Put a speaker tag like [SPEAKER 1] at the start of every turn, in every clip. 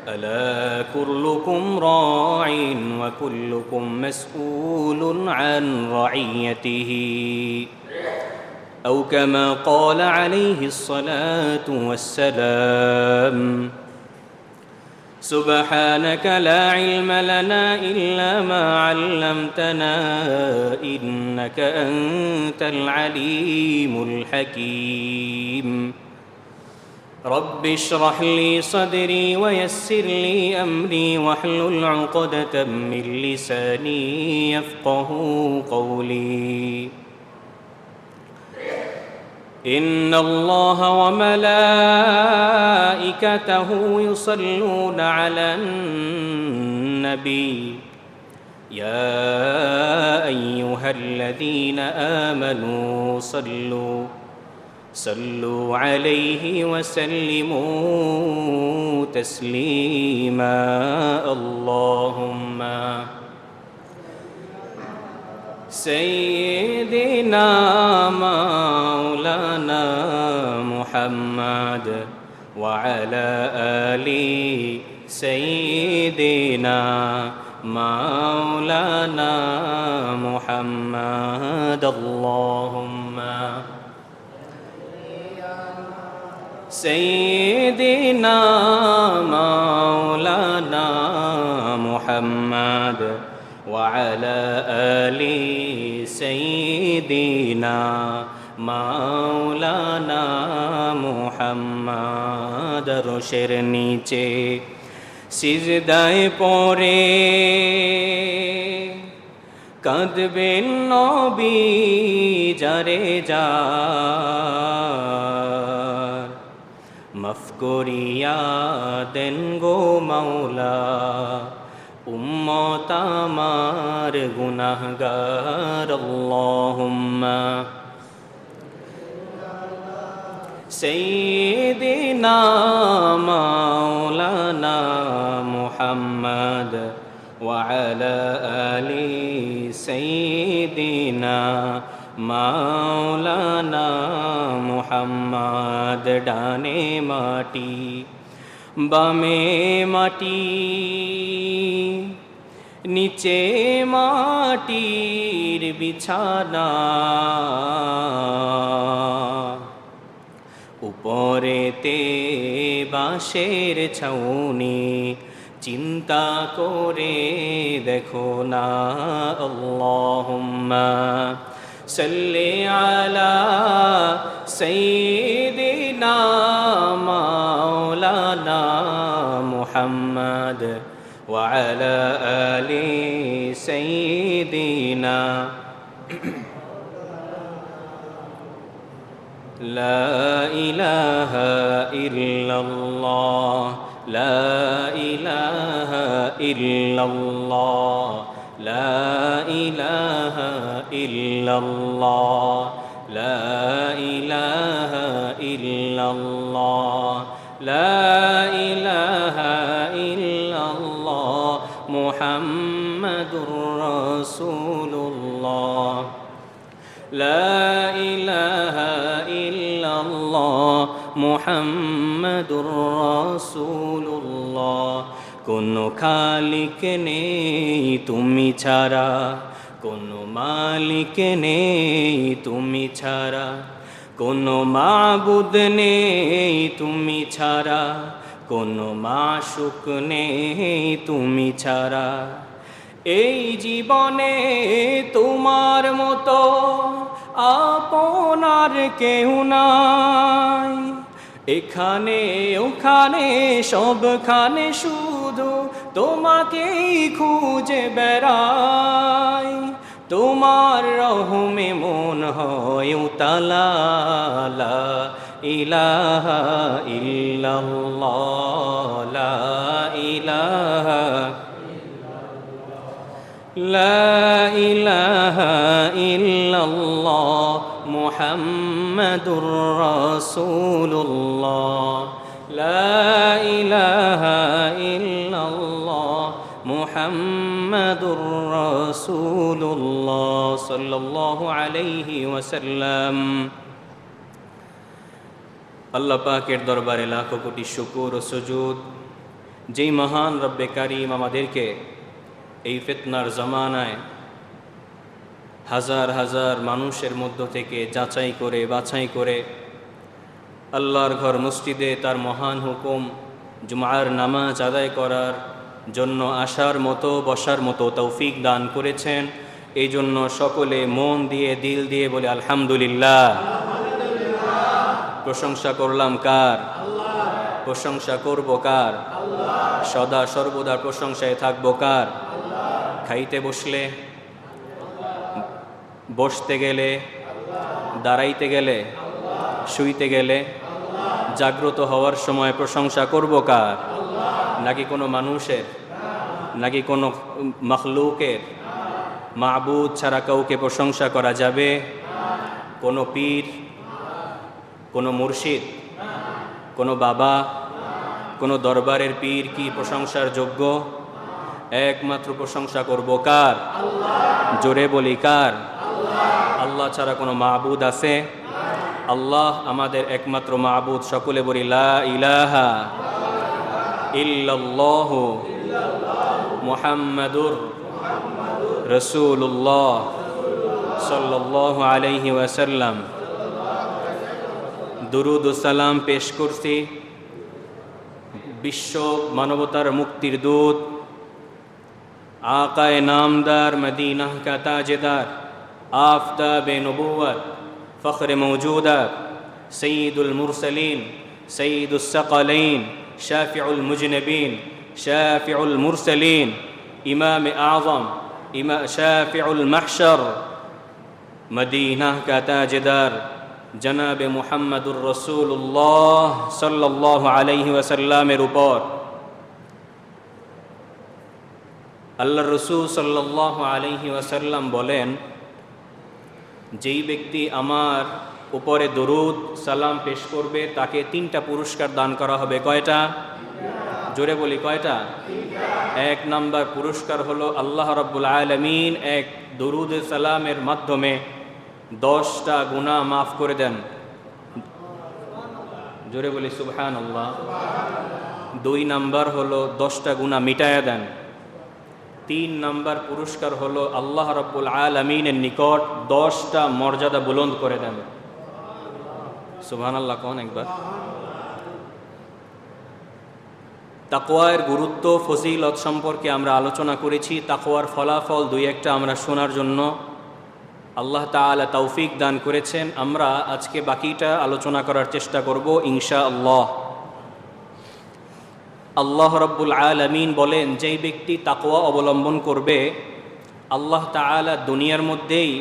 [SPEAKER 1] ألا كلكم راع وكلكم مسؤول عن رعيته أو كما قال عليه الصلاة والسلام سبحانك لا علم لنا إلا ما علمتنا إنك أنت العليم الحكيم رب اشرح لي صدري ويسر لي أمري واحلل عقدة من لساني يفقه قولي إن الله وملائكته يصلون على النبي يا أيها الذين آمنوا صلوا عليه وسلموا تسليما اللهم سيدنا مولانا محمد وعلى آل سيدنا مولانا محمد اللهم سيدنا مولانا محمد وعلى آل سيدنا مولانا محمد রশের নিচে সিজদায় পড়ে কাঁদবেন নবী যারে যার মাফ করিয়া দেন গো মাওলা উম্মত আমার গুনাহগার আল্লাহুম্মা সাইয়্যিদিনা মাওলানা মুহাম্মদ ওয়া আলা আলি সাইয়্যিদিনা মাওলানা মুহাম্মদ ডানে মাটি বামে মাটি নিচে মাটির বিছানা উপরেতে বাঁশের ছাউনি চিন্তা করে দেখো না আল্লাহুম্মা সাল্লি আলা সাইয়্যিদিনা মাওলানা মুহাম্মদ ওয়া আলা আলি সাইয়্যিদিনা লা ইলাহা ইল্লাল্লাহ লা ইলাহা ইল্লাল্লাহ লা ইলাহা ইল্লাল্লাহ লা ইলাহা ইল্লাল্লাহ লা ইলাহা ইল্লাল্লাহ মুহাম্মাদুর রাসূলুল্লাহ লা ইলাহা ইল্লাল্লাহ মুহাম্মাদুর রাসূলুল্লাহ কোনো খালিক নেই তুমি ছাড়া কোনো মালিক নেই তুমি ছাড়া কোনো মাবুদ নেই তুমি ছাড়া কোনো মাশুক নেই তুমি ছাড়া এই জীবনে তোমার মতো আপনার কেউ নাই এখানে ওখানে সবখানে শুধু তোমাকেই খুঁজে বেড়াই তোমার রহমে মন হয় উতালা লা ইলাহা ইল্লাল্লাহ লা ইলাহা লা ইলাহা ইল্লাল্লাহ মুহাম্মাদুর রাসূলুল্লাহ লা ইলাহা ইল্লাল্লাহ মুহাম্মাদুর রাসূলুল্লাহ সাল্লাল্লাহু আলাইহি ওয়াসাল্লাম। আল্লাহ পাকের দরবারে লাখো কোটি শুকর ও সুজুদ যেই মহান রব্বে কারিম আমাদেরকে এই ফিতনার জামানায় হাজার হাজার মানুষের মধ্য থেকে যাচাই করে বাছাই করে আল্লাহর ঘর মসজিদে তার মহান হুকুম জুমার নামাজ আদায় করার জন্য আসার মতো বসার মতো তৌফিক দান করেছেন। এই জন্য সকলে মন দিয়ে দিল দিয়ে বলে আলহামদুলিল্লাহ। প্রশংসা করলাম কার? প্রশংসা করব কার? সদা সর্বদা প্রশংসায় থাকবো কার? খাইতে বসলে, বসতে গেলে, দাঁড়াইতে গেলে, শুইতে গেলে, জাগ্রত হওয়ার সময় প্রশংসা করব কার? নাকি কোনো মানুষের, নাকি কোনো মখলুকের? মাবুদ ছাড়া কাউকে প্রশংসা করা যাবে? কোনো পীর, কোনো মুর্শিদ, কোনো বাবা, কোনো দরবারের পীর কি প্রশংসার যোগ্য? একমাত্র প্রশংসা করব কার? জোরে বলি কার? আল্লাহ ছাড়া কোনো মাবুদ আছে? আল্লাহ আমাদের একমাত্র মাবুদ। সকলে বলি লা ইলাহা ইল্লাল্লাহু মুহাম্মাদুর রাসূলুল্লাহ সাল্লাল্লাহু আলাইহি ওয়াসাল্লাম। দুরুদ ও সালাম পেশ করছি বিশ্ব মানবতার মুক্তির দূত আকায়ে নামদার মদিনাহ কা তাজদার আফতাবে নবুয়ত ফখরে মৌজুদাত সৈয়দুল মুরসলিন সৈয়দুস সাকালাইন শাফিউল মুজনবিন শাফিউল মুরসলিন ইমাম আযম শাফিউল মাহশর মদিনাহ কা তাজদার জনাবে মুহাম্মদুর রাসূলুল্লাহ সাল্লাল্লাহু আলাইহি ওয়াসাল্লামের উপর আল্লাহর রাসূল সাল্লাল্লাহু আলাইহি ওয়াসাল্লাম বলেন, যেই ব্যক্তি আমার উপরে দরুদ সালাম পেশ করবে তাকে 3টা পুরস্কার দান করা হবে। কয়টা? জোরে বলি কয়টা? 1 নাম্বার পুরস্কার হলো আল্লাহ রাব্বুল আলামিন এক দরুদ সালামের মাধ্যমে 10টা গুনাহ মাফ করে দেন। জোরে বলি সুবহানাল্লাহ। 2 নাম্বার হলো 10টা গুনাহ মিটায়া দেন। 3 নাম্বার পুরস্কার হলো আল্লাহ রাব্বুল আলামিনের নিকট 10টা মর্যাদা বুলন্দ করে দেন। সুবহানাল্লাহ কোন একবার। তাকওয়ার গুরুত্ব ফজিলত সম্পর্কে আমরা আলোচনা করেছি। তাকওয়ার ফলাফল 2-1টা আমরা শোনার জন্য আল্লাহ তাআলা তৌফিক দান করেছেন। আমরা আজকে বাকিটা আলোচনা করার চেষ্টা করব ইনশাআল্লাহ। আল্লাহ রাব্বুল আলামিন বলেন, যেই ব্যক্তি তাকওয়া অবলম্বন করবে আল্লাহ তাআলা দুনিয়ার মধ্যেই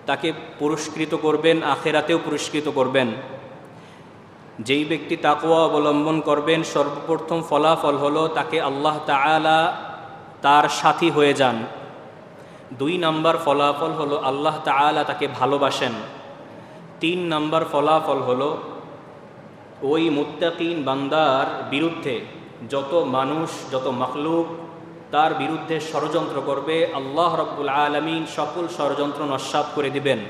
[SPEAKER 1] তাকে পুরস্কৃত করবেন, আখিরাতেও পুরস্কৃত করবেন। যেই ব্যক্তি তাকওয়া অবলম্বন করবেন সর্বপ্রথম ফলাফল হলো তাকে আল্লাহ তাআলা তার সাথী হয়ে যান। 2 নাম্বার ফলাফল হলো আল্লাহ তাআলা তাকে ভালোবাসেন। 3 নাম্বার ফলাফল হলো ওই মুত্তাকিন বান্দার বিরুদ্ধে যত মানুষ যত মাখলুক তার বিরুদ্ধে ষড়যন্ত্র করবে আল্লাহ রাব্বুল আলামিন সকল ষড়যন্ত্র নস্যাৎ করে দিবেন।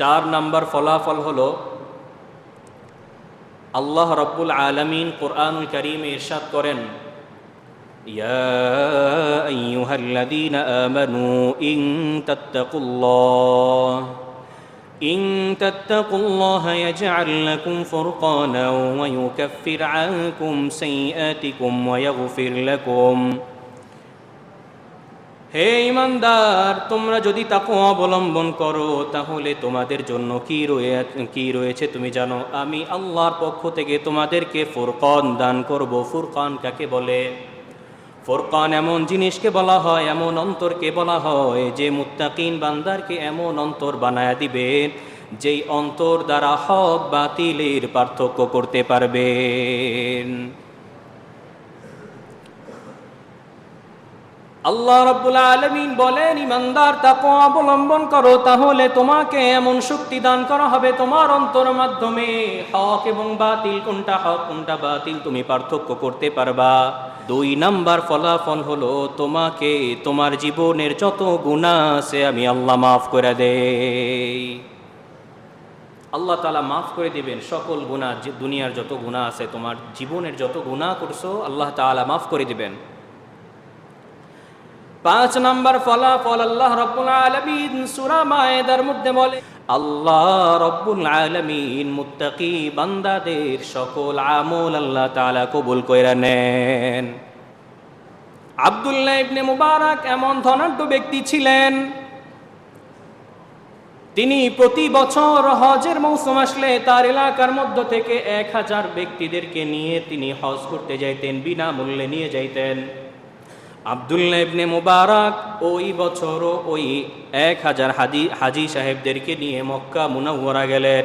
[SPEAKER 1] 4 নাম্বার ফলাফল হলো আল্লাহ রাব্বুল আলামিন কুরআনুল কারীমে ইরশাদ করেন, ইয়া আইয়ুহাল্লাযীনা আমানু ইন তাত্তাকুল্লাহা ইয়াজআল লাকুম ফুরকানা ওয়া ইউকাফির আনকুম সাইয়্যাতিকুম ওয়া ইয়াগফির লাকুম। হে ঈমানদার, তোমরা যদি তাকওয়া অবলম্বন করো তাহলে তোমাদের জন্য কি রয়েছে তুমি জানো? আমি আল্লাহর পক্ষ থেকে তোমাদেরকে ফুরকান দান করব। ফুরকান কাকে বলে? ফুরকান এমন জিনিসকে বলা হয়, এমন অন্তরকে বলা হয় যে মুত্তাকিন বান্দারকে এমন অন্তর বানায়া দিবে যেই অন্তর দ্বারা হক বাতিলের পার্থক্য করতে পারবেন। আল্লাহ রাব্বুল আলামিন বলেন, ঈমানদার তাকওয়া অবলম্বন করো তাহলে তোমাকে এমন শক্তি দান করা হবে তোমার অন্তরের মাধ্যমে হক এবং বাতিল কোনটা হক কোনটা বাতিল তুমি পার্থক্য করতে পারবা। 2 নাম্বার ফলাফল হলো তোমাকে তোমার জীবনের যত গুনাহ আছে আমি আল্লাহ মাফ করে দেই। আল্লাহ তাআলা মাফ করে দিবেন সকল গুনাহ, যে দুনিয়ার যত গুনাহ আছে, তোমার জীবনের যত গুনাহ করছো আল্লাহ তাআলা মাফ করে দিবেন। 5 নাম্বার ফলাফল আল্লাহ রাব্বুল আলামিন সূরা মায়েদার মধ্যে বলে, আল্লাহ রাব্বুল আলামিন মুত্তাকি বান্দাদের সকল আমল আল্লাহ তাআলা কবুল কইরা নেন। আব্দুল্লাহ ইবনে মুবারক এমন ধনাঢ্য ব্যক্তি ছিলেন, তিনি প্রতি বছর হজের মৌসুম আসলে তার এলাকার মধ্য থেকে 1000 ব্যক্তিদেরকে নিয়ে তিনি হজ করতে যাইতেন, বিনামূল্যে নিয়ে যাইতেন। আব্দুল্লাহ ইবনে মুবারক ওই বছরও ওই 1000 হাজি সাহেবদেরকে নিয়ে মক্কা মুনাওয়ারা গেলেন।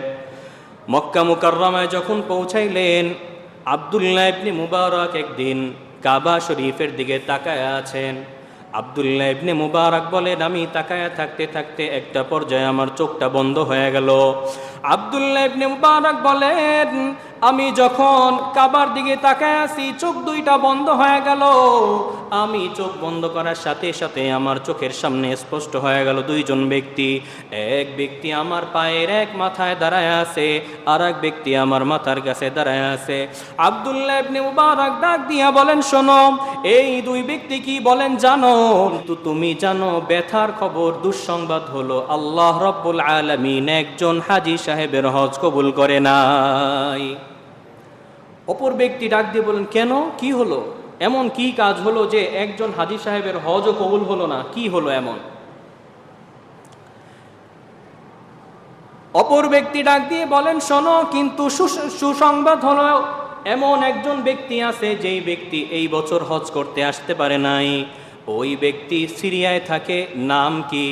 [SPEAKER 1] মক্কা মুকাররমায় যখন পৌঁছাইলেন, আব্দুল্লাহ ইবনে মুবারক একদিন কাবা শরীফের দিকে তাকায় আছেন। আব্দুল্লাহ ইবনে মুবারক বলেন, আমি তাকায়া থাকতে থাকতে একটা পর্যায়ে আমার চোখটা বন্ধ হয়ে গেল। আব্দুল্লাহ ইবনে মুবারক বলেন, আমি যখন কাবার দিকে তাকায় আছি, চোখ দুইটা বন্ধ হয়ে গেল। আমি চোখ বন্ধ করার সাথে সাথে আমার চোখের সামনে স্পষ্ট হয়ে গেল দুইজন ব্যক্তি। এক ব্যক্তি আমার পায়ের এক মাথায় দাঁড়ায় আছে, আর এক ব্যক্তি আমার মাথার কাছে দাঁড়ায় আছে। আব্দুল্লাহ ইবনে মুবারক ডাক দিয়া বলেন, শোনো, এই দুই ব্যক্তি কি বলেন জানো? কিন্তু তুমি জানো ব্যথার খবর, দুঃসংবাদ হলো আল্লাহ রাব্বুল আলামিন একজন হাজী সাহেবের হজ কবুল করে নাই। অপর ব্যক্তি ডাক দিয়ে বলেন, কেন, কি হলো? এমন কি কাজ হলো যে একজন হাজী সাহেবের হজও কবুল হলো না? কি হলো এমন? অপর ব্যক্তি ডাক দিয়ে বলেন, শোনো, কিন্তু সুসংবাদ হলো এমন একজন ব্যক্তি আছে যেই ব্যক্তি এই বছর হজ করতে আসতে পারে নাই। ওই ব্যক্তি সিরিয়ায় থাকে, নাম কি?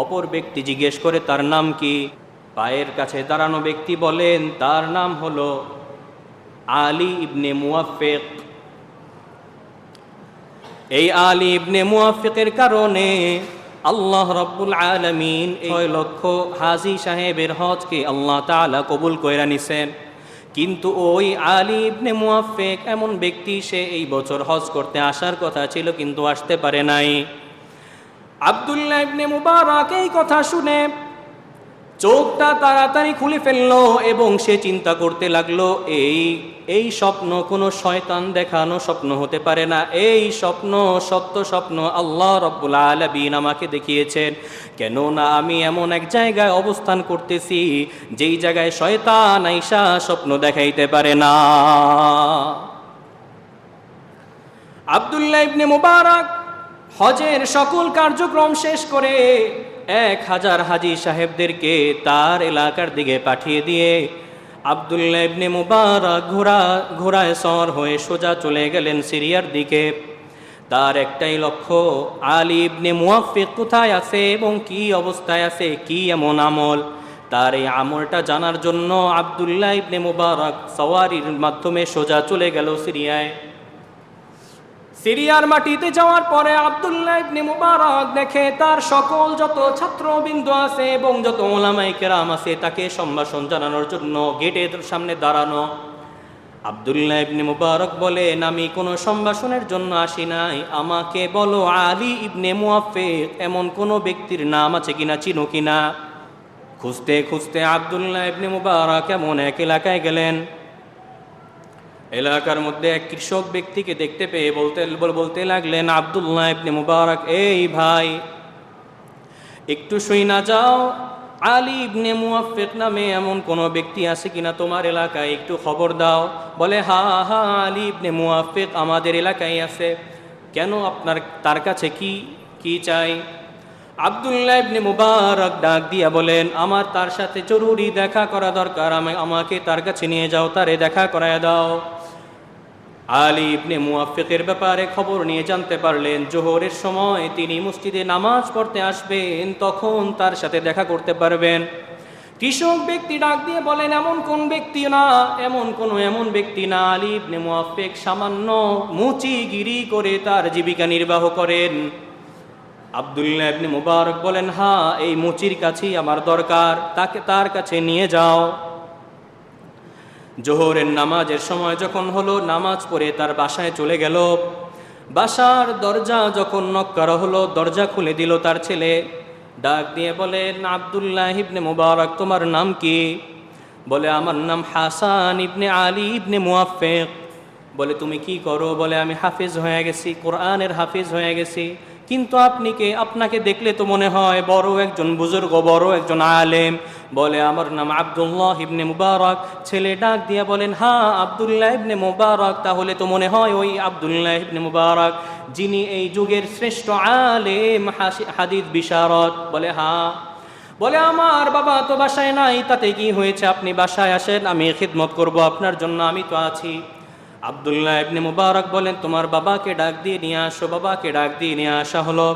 [SPEAKER 1] অপর ব্যক্তি জিজ্ঞেস করে, তার নাম কি? পায়ের কাছে দাঁড়ানো ব্যক্তি বলেন, তার নাম হলো আলী ইবনে মুওয়াফিক। এই আলী ইবনে মুওয়াফিকের কারণে আল্লাহ রাব্বুল আলামিন 6 লক্ষ হাজী সাহেবের হজকে আল্লাহ তাআলা কবুল কইরা নিছেন। কিন্তু ওই আলী ইবনে মুওয়াফিক এমন ব্যক্তি, সে এই বছর হজ করতে আসার কথা ছিল কিন্তু আসতে পারে নাই। আব্দুল্লাহ ইবনে মুবারক এই কথা শুনে চোখটা তাড়াতাড়ি খুলে ফেললো এবং সে চিন্তা করতে লাগলো, এই স্বপ্ন কোনো শয়তান দেখানো স্বপ্ন হতে পারে না। এই স্বপ্ন সত্য স্বপ্ন আল্লাহ রাব্বুল আলামিন আমাকে দেখিয়েছেন। কেননা আমি এমন এক জায়গায় অবস্থান করতেছি যেই জায়গায় শয়তান আইসা স্বপ্ন দেখাইতে পারে না। আব্দুল্লাহ ইবনে মুবারক হজের সকল কার্যক্রম শেষ করে 1000 হাজী সাহেবদেরকে তার এলাকার দিকে পাঠিয়ে দিয়ে আব্দুল্লাহ ইবনে মুবারক ঘোড়ায় সওয়ার হয়ে সোজা চলে গেলেন সিরিয়ার দিকে। তার একটাই লক্ষ্য, আলী ইবনে মুওয়াফিক কোথায় আছে এবং কি অবস্থায় আছে, কি এমন আমল। তার এই আমলটা জানার জন্য আব্দুল্লাহ ইবনে মুবারক সওয়ারির মাধ্যমে সোজা চলে গেল সিরিয়ায়। সিরিয়ার মাটিতে যাওয়ার পরে আব্দুল্লাহ ইবনে মুবারক দেখে তার সকল যত ছাত্রবৃন্দ আছে এবং যত উলামায়ে কেরাম আছে তাকে সম্ভাষণ জানানোর জন্য গেটের সামনে দাঁড়ানো। আব্দুল্লাহ ইবনে মুবারক বলেন, আমি কোনো সম্ভাষণের জন্য আসি নাই, আমাকে বলো আলী ইবনে মুওয়াফিক এমন কোনো ব্যক্তির নাম আছে কিনা, চিনো কিনা। খুঁজতে খুঁজতে আব্দুল্লাহ ইবনে মুবারক এমন এক এলাকায় গেলেন। এলাকার মধ্যে এক কৃষক ব্যক্তিকে দেখতে পেয়ে বলতে লাগলেন, আব্দুল্লাহ ইবনে মুবারক, এই ভাই, একটু শুই না যাও, আলী ইবনে মুওয়াফিক নামে এমন কোনো ব্যক্তি আছে কিনা তোমার এলাকায়, একটু খবর দাও। বলে, হা হা, আলী ইবনে মুওয়াফিক আমাদের এলাকায় আছে। কেন, আপনার তার কাছে কি চাই? আব্দুল্লাহ ইবনে মুবারক ডাক দিয়া বলেন, আমার তার সাথে জরুরি দেখা করা দরকার, আমাকে তার কাছে নিয়ে যাও, তারে দেখা করায় দাও। আলী ইবনে মুওয়াফিকের ব্যাপারে খবর নিয়ে জানতে পারলেন জোহরের সময় তিনি মসজিদে নামাজ পড়তে আসবেন, তখন তার সাথে দেখা করতে পারবেন। কৃষক ব্যক্তি ডাক দিয়ে বলেন, এমন ব্যক্তি না, আলী ইবনে মুওয়াফিক সামান্য মুচিগিরি করে তার জীবিকা নির্বাহ করেন। আব্দুল্লাহ ইবনে মুবারক বলেন, হ্যাঁ, এই মুচির কাছেই আমার দরকার, তার কাছে নিয়ে যাও। জোহরের নামাজের সময় যখন হলো, নামাজ পড়ে তার বাসায় চলে গেল। বাসার দরজা যখন নক করা হলো, দরজা খুলে দিল তার ছেলে। ডাক দিয়ে বলেন, আব্দুল্লাহ ইবনে মুবারক, তোমার নাম কি? বলে আমার নাম হাসান ইবনে আলী ইবনে মুয়াফফিক। বলে তুমি কি করো? বলে আমি হাফেজ হয়ে গেছি, কোরআনের হাফেজ হয়ে গেছি। কিন্তু আপনি কে? আপনাকে দেখলে তো মনে হয় বড় একজন বুজুর্গ, বড় একজন আলেম। বলে আমার নাম আব্দুল্লাহ ইবনে মুবারক। ছেলে ডাক দিয়া বলেন, হ্যাঁ আব্দুল্লাহ ইবনে মুবারক, তাহলে তো মনে হয় ওই আব্দুল্লাহ ইবনে মুবারক যিনি এই যুগের শ্রেষ্ঠ আলেম, হাদিস বিশারদ। বলে হ্যাঁ। বলে আমার বাবা তো বাসায় নাই, তাতে কি হয়েছে? আপনি বাসায় আসেন, আমি খিদমত করব আপনার জন্য, আমি তো আছি। আব্দুল্লাহ ইবনে মুবারক বলেন, তোমার বাবাকে ডাক দিয়ে নিয়ে আসো। বাবাকে ডাক দিয়ে নিয়ে আসা হলো।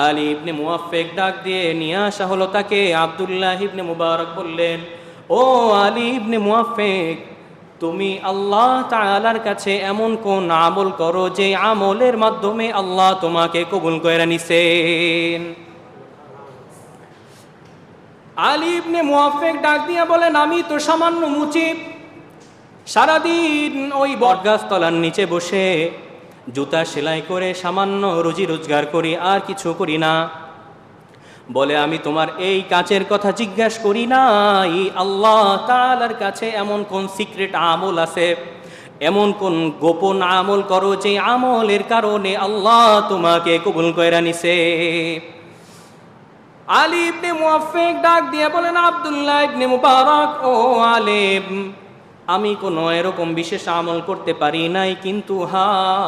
[SPEAKER 1] আলী ইবনে মুয়াফফিক ডাক দিয়ে নিয়ে আসা হলো তাকে। আব্দুল্লাহ ইবনে মুবারক বললেন, ও আলী ইবনে মুয়াফফিক, তুমি আল্লাহ তাআলার কাছে এমন কোন আমল করো যে আমলের মাধ্যমে আল্লাহ তোমাকে কবুল করে নিছেন? আলী ইবনে মুয়াফফিক ডাক দিয়া বলেন, আমি তো সামান্য মুচি, সারাদিন ওই বটগাছতলার নিচে বসে জুতা সেলাই করে সামান্য রুজি রোজগার করি, আর কিছু করি না। বলে আমি তোমার এই কাজের কথা জিজ্ঞাসা করি নাই, আল্লাহ তাআলার কাছে এমন কোন সিক্রেট আমল আছে, এমন কোন গোপন আমল করো যে আমলের কারণে আল্লাহ তোমাকে কবুল কইরা নিছে? আলী ইবনে মুয়াফফিক ডাক দিয়ে বলেন, আব্দুল্লাহ ইবনে মুবারক, ও আলেম, আমি কোনো এরকম বিশেষ আমল করতে পারি নাই, কিন্তু হ্যাঁ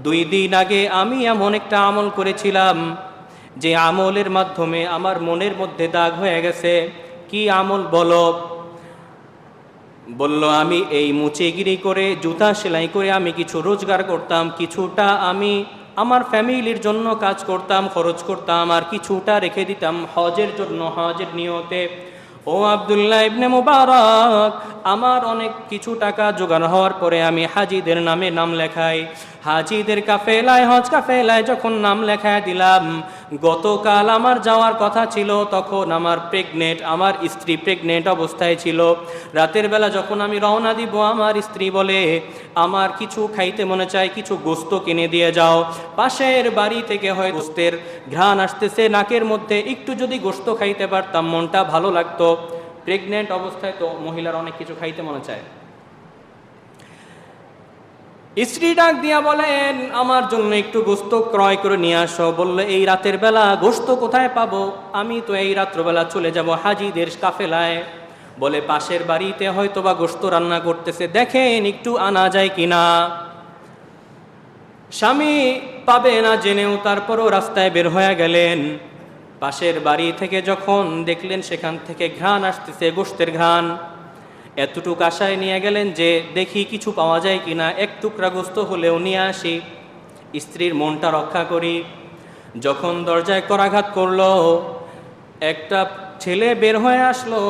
[SPEAKER 1] 2 দিন আগে আমি এমন একটা আমল করেছিলাম যে আমলের মাধ্যমে আমার মনের মধ্যে দাগ হয়ে গেছে। কি আমল বলো? বলল, আমি এই মুচেগিরি করে জুতা সেলাই করে আমি কিছু রোজগার করতাম, কিছুটা আমি আমার ফ্যামিলির জন্য কাজ করতাম, খরচ করতাম, আর কিছুটা রেখে দিতাম হজের জন্য, হজের নিয়তে। ও আব্দুল্লাহ ইবনে মুবারক, আমার অনেক কিছু টাকা জোগাড় হওয়ার পরে আমি হাজিদের নামে নাম লেখাই। হাজিদের কাফেলায়, হজ কাফেলায় যখন নাম লেখায় দিলাম, গতকাল আমার যাওয়ার কথা ছিল, তখন আমার স্ত্রী প্রেগনেন্ট অবস্থায় ছিল। রাতের বেলা যখন আমি রওনা দিব, আমার স্ত্রী বলে, আমার কিছু খাইতে মনে চায়, কিছু গোস্ত কিনে দিয়ে যাও। পাশের বাড়ি থেকে হয় গোস্তের ঘ্রাণ আসতেছে নাকের মধ্যে, একটু যদি গোস্ত খাইতে পারতাম মনটা ভালো লাগতো। প্রেগনেন্ট অবস্থায় তো মহিলার অনেক কিছু খাইতে মনে চায়। স্ত্রী ডাক দিয়া বলেন, আমার জন্য একটু গোস্ত ক্রয় করে নিয়ে আসো। বললো, এই রাতের বেলা গোস্ত কোথায় পাবো? আমি তো এই রাত্রবেলা চলে যাব হাজিদের কাফেলায়। বলে, পাশের বাড়িতে হয়তো বা গোস্ত রান্না করতেছে, দেখেন একটু আনা যায় কিনা। স্বামী পাবে না জেনেও তারপরও রাস্তায় বের হয়ে গেলেন। পাশের বাড়ি থেকে যখন দেখলেন সেখান থেকে ঘ্রাণ আসতেছে, গোস্তের ঘ্রাণ, এতটুকু আশায় নিয়ে গেলেন যে দেখি কিছু পাওয়া যায় কিনা, এক টুকরা গোস্ত হলেও নিয়ে আসি, স্ত্রীর মনটা রক্ষা করি। যখন দরজায় করাঘাত করলো, একটা ছেলে বের হয়ে আসলো।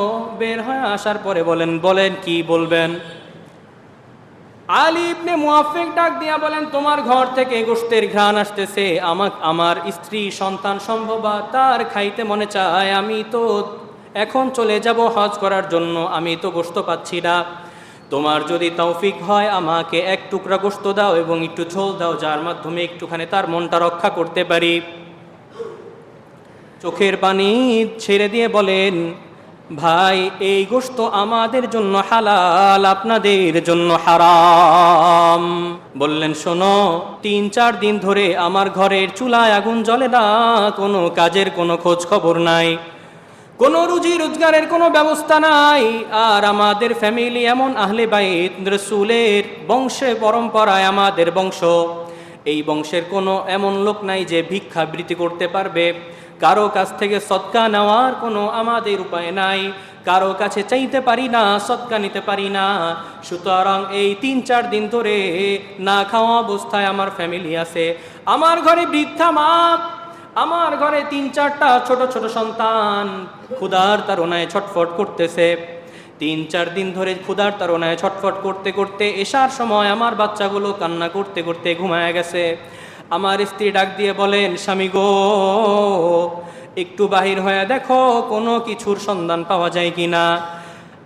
[SPEAKER 1] বের হয়ে আসার পরে বলেন কি বলবেন? আলী ইবনে মুয়াফফিক ডাক দিয়া বলেন, তোমার ঘর থেকে গোশতের ঘ্রাণ আসতেছে, আমার স্ত্রী সন্তান সম্ভবা, তার খাইতে মনে চায়। আমি তো এখন চলে যাব হজ করার জন্য, আমি তো গোশত পাচ্ছি না। তোমার যদি তৌফিক হয় আমাকে এক টুকরা গোশত দাও এবং একটু ঝোল দাও, যার মাধ্যমে একটুখানি তার মনটা রক্ষা করতে পারি। চোখের পানি ছেড়ে দিয়ে বলেন, ভাই এই গোশত আমাদের জন্য হালাল, আপনাদের জন্য হারাম। বললেন, শোনো, 3-4 দিন ধরে আমার ঘরের চুলায় আগুন জ্বলে না, কোনো কাজের কোনো খোঁজ খবর নাই, কোনো রুজি রোজগারের কোনো ব্যবস্থা নাই। আর আমাদের ফ্যামিলি এমন আহলে বাইত রাসূলের বংশে পরম্পরায় আমাদের বংশ, এই বংশের কোনো এমন লোক নাই যে ভিক্ষাবৃত্তি করতে পারবে, কারো কাছ থেকে সদকা নেওয়ার কোনো আমাদের উপায় নাই, কারো কাছে চাইতে পারি না, সদকা নিতে পারি না। সুতরাং এই 3-4 দিন ধরে না খাওয়া অবস্থায় আমার ফ্যামিলি আছে। আমার ঘরে বৃদ্ধা মা, আমার ঘরে 3-4টা ছোট ছোট সন্তান ক্ষুধার তাড়নায় ছটফট করতেছে। 3-4 দিন ধরে ক্ষুধার তাড়নায় ছটফট করতে করতে এশার সময় আমার বাচ্চাগুলো কান্না করতে করতে ঘুমায় গেছে। আমার স্ত্রী ডাক দিয়ে বলেন, স্বামী গো, একটু বাহির হয়ে দেখো কোনো কিছুর সন্ধান পাওয়া যায় কিনা।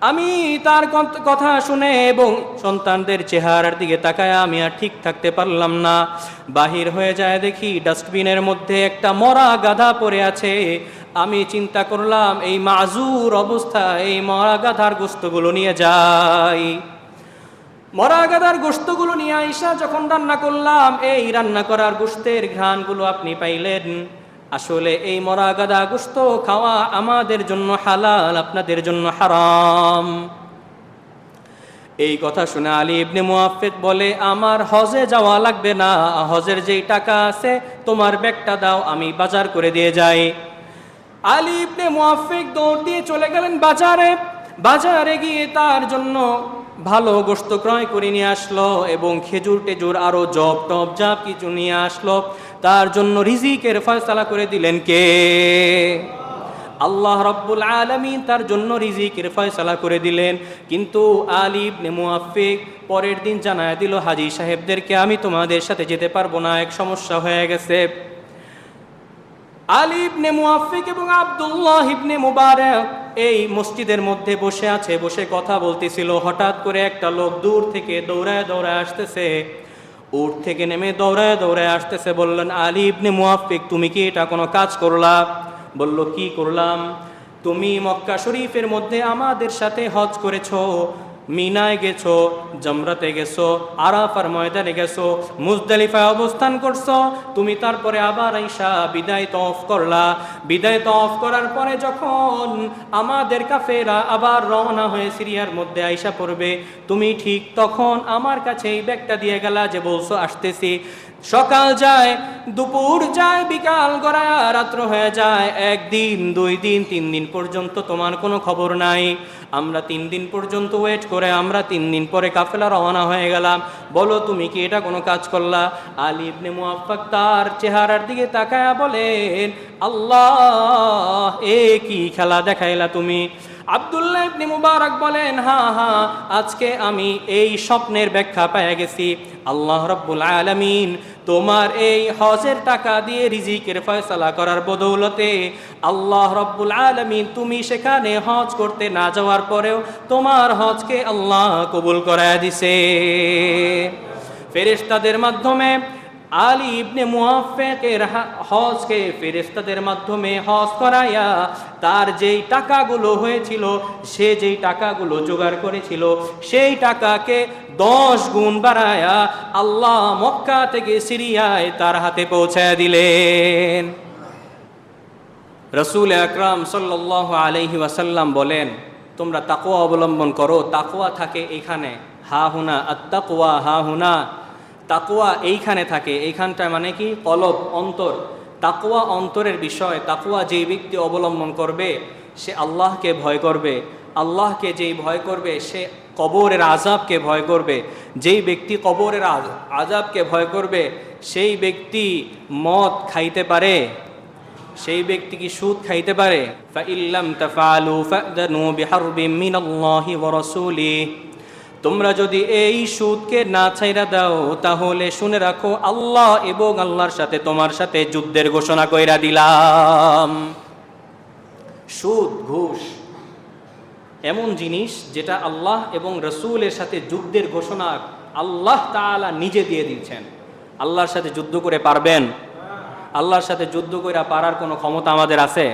[SPEAKER 1] আমি তার কথা শুনে এবং সন্তানদের চেহারার দিকে তাকায় আমি আর ঠিক থাকতে পারলাম না। বাহির হয়ে যায়, দেখি ডাস্টবিনের মধ্যে একটা মরা গাধা পড়ে আছে। আমি চিন্তা করলাম এই মাজুর অবস্থায় এই মরা গাধার গোশতগুলো নিয়ে যাই। মরা গাধার গোশতগুলো নিয়ে আইসা যখন রান্না করলাম, এই রান্না করার গোশতের ঘ্রাণগুলো আপনি পাইলেন। আসলে এই মরা গাধা গোশত খাওয়া আমাদের জন্য হালাল, আপনাদের জন্য হারাম। এই কথা শুনে আলী ইবনে মুআফফিক বলে, আমার হজে যাওয়া লাগবে না, হজের যেই টাকা আছে তোমার ব্যাগটা দাও, আমি বাজার করে দিয়ে যাই। আলী ইবনে মুআফফিক দৌড় দিয়ে চলে গেলেন বাজারে। বাজারে গিয়ে তার জন্য ভালো গোশত ক্রয় করে নিয়ে আসলো এবং খেজুর টেজুর আরো জব টব যা কিছু নিয়ে আসলো। তার জন্য রিজিকের ফয়সালা করে দিলেন কে? আল্লাহ রাব্বুল আলামিন তার জন্য রিজিকের ফয়সালা করে দিলেন। কিন্তু আলী ইবনে মুআফফিক পরের দিন জানায় দিল হাজী সাহেবদেরকে, আমি তোমাদের সাথে যেতে পারবো না, এক সমস্যা হয়ে গেছে। আলী ইবনে মুআফফিক এবং আব্দুল্লাহ ইবনে মুবারক এই মসজিদের মধ্যে বসে আছে, বসে কথা বলতেছিল। হঠাৎ করে একটা লোক দূর থেকে দৌড়ায় দৌড়ায় আসতেছে, উট থেকে নেমে দৌড়ায় দৌড়ায় আসতেছে। বললেন, আলী ইবনে মুআফফিক তুমি কি এটা কোনো কাজ করলা? বলল, কি করলাম? তুমি মক্কা শরীফের মধ্যে আমাদের সাথে হজ করেছো, মিনায় গেছো, জামরাতে গেছো, আরাফার ময়দানে গেছো, মুজদালিফায় অবস্থান করছো। তুমি তারপরে আবার আইসা বিদায় তওয়াফ করলা। বিদায় তওয়াফ করার পরে যখন আমাদের কাফেরা আবার রওনা হয়ে সিরিয়ার মধ্যে আইসা পড়বে, তুমি ঠিক তখন আমার কাছে এই ব্যাগটা দিয়ে গেলা, যে বলছো আসতেছি। সকাল যায়, দুপুর যায়, বিকাল গড়ায় রাত্র হয়ে যায়, একদিন, 2 দিন, 3 দিন পর্যন্ত তোমার কোনো খবর নাই। আমরা 3 দিন পর্যন্ত ওয়েট করে আমরা 3 দিন পরে কাফেলা রওনা হয়ে গেলাম। বলো তুমি কি এটা কোনো কাজ করলা? আলী ইবনে মুআফফিক তার চেহারার দিকে তাকায়া বলেন, আল্লাহ, এ কি খেলা দেখাইলা তুমি? আব্দুল্লাহ ইবনে মুবারক বলেন, হ্যাঁ হ্যাঁ, আজকে আমি এই স্বপ্নের ব্যাখ্যা পেয়ে গেছি। আল্লাহ রাব্বুল আলামিন তোমার এই হজের টাকা দিয়ে রিজিকের ফয়সালা করার বদৌলতে আল্লাহ রাব্বুল আলামিন তুমি সেখানে হজ করতে না যাওয়ার পরেও তোমার হজকে আল্লাহ কবুল করায় দিছে। ফেরেশতাদের মাধ্যমে আলী ইবনে মুআফফিকের হজকে ফেরেশতাদের মাধ্যমে হজ করাইয়া তার যেই টাকাগুলো হয়েছিল, সে যেই টাকাগুলো জোগাড় করেছিল, সেই টাকাকে 10 গুণ বাড়ায়া আল্লাহ মক্কা থেকে সিরিয়ায় তার হাতে পৌঁছায় দিলেন। রাসূল আকরাম সাল্লাল্লাহু আলাইহি ওয়াসাল্লাম বলেন, তোমরা তাকওয়া অবলম্বন করো। তাকওয়া থাকে এইখানে, হা হুনা আত্তাকওয়া, হা হুনা। তাকওয়া এইখানে থাকে, এইখানটায় মানে কি? কলব, অন্তর। তাকওয়া অন্তরের বিষয়। তাকওয়া যেই ব্যক্তি অবলম্বন করবে সে আল্লাহকে ভয় করবে। আল্লাহকে যেই ভয় করবে সে কবরের আযাবকে ভয় করবে। যেই ব্যক্তি কবরের আযাবকে ভয় করবে সেই ব্যক্তি মদ খাইতে পারে? সেই ব্যক্তি কি সুদ খাইতে পারে? ফাইল্লাম তাফআলু ফা'যানু বিহারবিম মিনাল্লাহি ওয়া রাসূলিহি। তোমরা যদি এই সুদকে না ছাইরা দাও তাহলে শুনে রাখো, আল্লাহ এবং আল্লাহর সাথে তোমার সাথে যুদ্ধের ঘোষণা কইরা দিলাম। সুদ, ঘুষ এমন জিনিস যেটা আল্লাহ এবং রাসূলের সাথে যুদ্ধের ঘোষণা আল্লাহ তাআলা নিজে দিয়ে দিয়েছেন। আল্লাহর সাথে যুদ্ধ করে পারবেন? আল্লাহর সাথে যুদ্ধ করে পারার কোনো ক্ষমতা আমাদের আছে?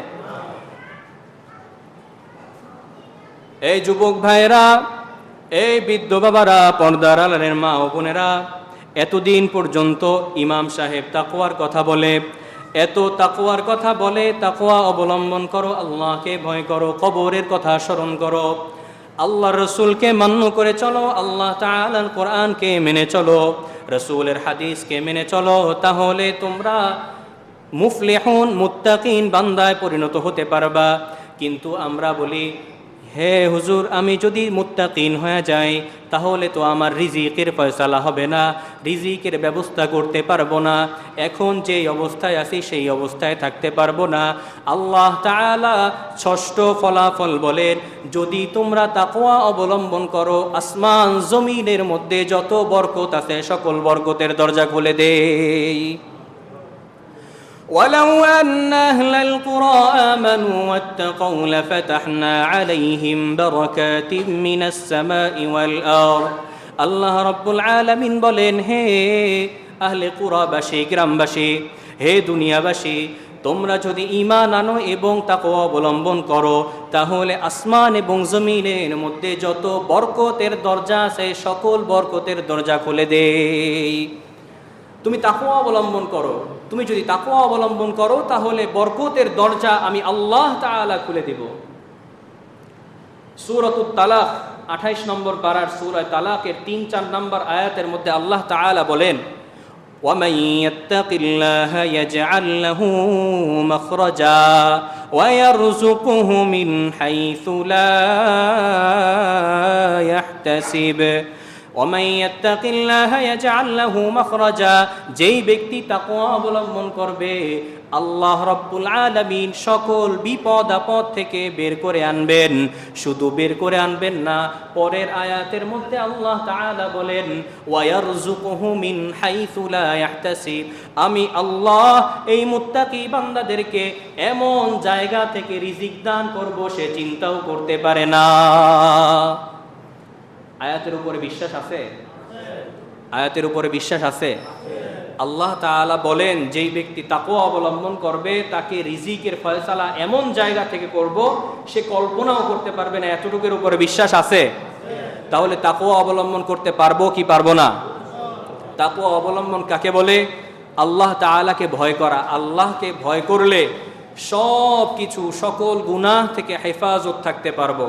[SPEAKER 1] এই যুবক ভাইরা, এই বৃদ্ধ বাবারা, পর্দার আড়ালের মা ও বোনেরা, এতদিন পর্যন্ত ইমাম সাহেব তাকওয়ার কথা বলে, এত তাকওয়ার কথা বলে, তাকওয়া অবলম্বন করো, আল্লাহকে ভয় করো, কবরের কথা স্মরণ করো, আল্লাহর রসুলকে মান্য করে চলো, আল্লাহ তাআলার কোরআনকে মেনে চলো, রসুলের হাদিসকে মেনে চলো, তাহলে তোমরা মুফলিহুন, মুত্তাকিন বান্দায় পরিণত হতে পারবা। কিন্তু আমরা বলি, হে হুজুর, আমি যদি মুত্তাকিন হয়ে যাই তাহলে তো আমার রিজিকের ফয়সালা হবে না, রিজিকের ব্যবস্থা করতে পারবো না, এখন যেই অবস্থায় আছি সেই অবস্থায় থাকতে পারবো না। আল্লাহ তাআলা ষষ্ঠ ফলাফল বলেন, যদি তোমরা তাকওয়া অবলম্বন করো, আসমান জমিনের মধ্যে যত বরকত আছে সকল বরকতের দরজা খুলে দেই। ولو أن أهل القرى آمنوا واتقوا لفتحنا عليهم بركات من السماء والأرض। আল্লাহ রাব্বুল আলামিন বলেন, হে আহলে কুরাবাসী, গ্রামবাসী, হে দুনিয়াবাসী, তোমরা যদি ঈমান আনো এবং তাকওয়া অবলম্বন করো, তাহলে আসমান এবং জমিনের মধ্যে যত বরকতের দরজা আছে সকল বরকতের দরজা খুলে দেই। তুমি তাকওয়া অবলম্বন করো, তুমি যদি তাকওয়া অবলম্বন করো তাহলে বরকতের দরজা আমি আল্লাহ তাআলা খুলে দেব। সূরাতুত তালাক 28 নম্বর পারার সূরা তালাকের 3-4 নম্বর আয়াতের মধ্যে আল্লাহ তাআলা বলেন, وَمَن يَتَّقِ اللَّهَ يَجْعَل لَّهُ مَخْرَجًا وَيَرْزُقْهُ مِنْ حَيْثُ لَا يَحْتَسِبُ وَمَن يَتَّقِ اللَّهَ يَجْعَل لَّهُ مَخْرَجًا, যেই ব্যক্তি তাকওয়া অবলম্বন করবে আল্লাহ রাব্বুল আলামিন সকল বিপদ আপদ থেকে বের করে আনবেন। শুধু বের করে আনবেন না, পরের আয়াতের মধ্যে আল্লাহ তাআলা বলেন ওয়ায়ারযুকুহু মিন হাইসু লা ইয়াহতাসিব, আমি আল্লাহ এই মুত্তাকি বান্দাদেরকে এমন জায়গা থেকে রিজিক দান করব সে চিন্তাও করতে পারে না। আয়াতের উপরে বিশ্বাস আছে? আয়াতের উপরে বিশ্বাস আছে? আল্লাহ তাআলা বলেন যেই ব্যক্তি তাকওয়া অবলম্বন করবে তাকে রিজিকের ফয়সালা এমন জায়গা থেকে করব সে কল্পনাও করতে পারবে না। এতটুকুর উপরে বিশ্বাস আছে? তাহলে তাকওয়া অবলম্বন করতে পারবো কি পারবো না? তাকওয়া অবলম্বন কাকে বলে? আল্লাহ তাআলাকে ভয় করা। আল্লাহকে ভয় করলে সব কিছু সকল গুনাহ থেকে হেফাজত থাকতে পারবো।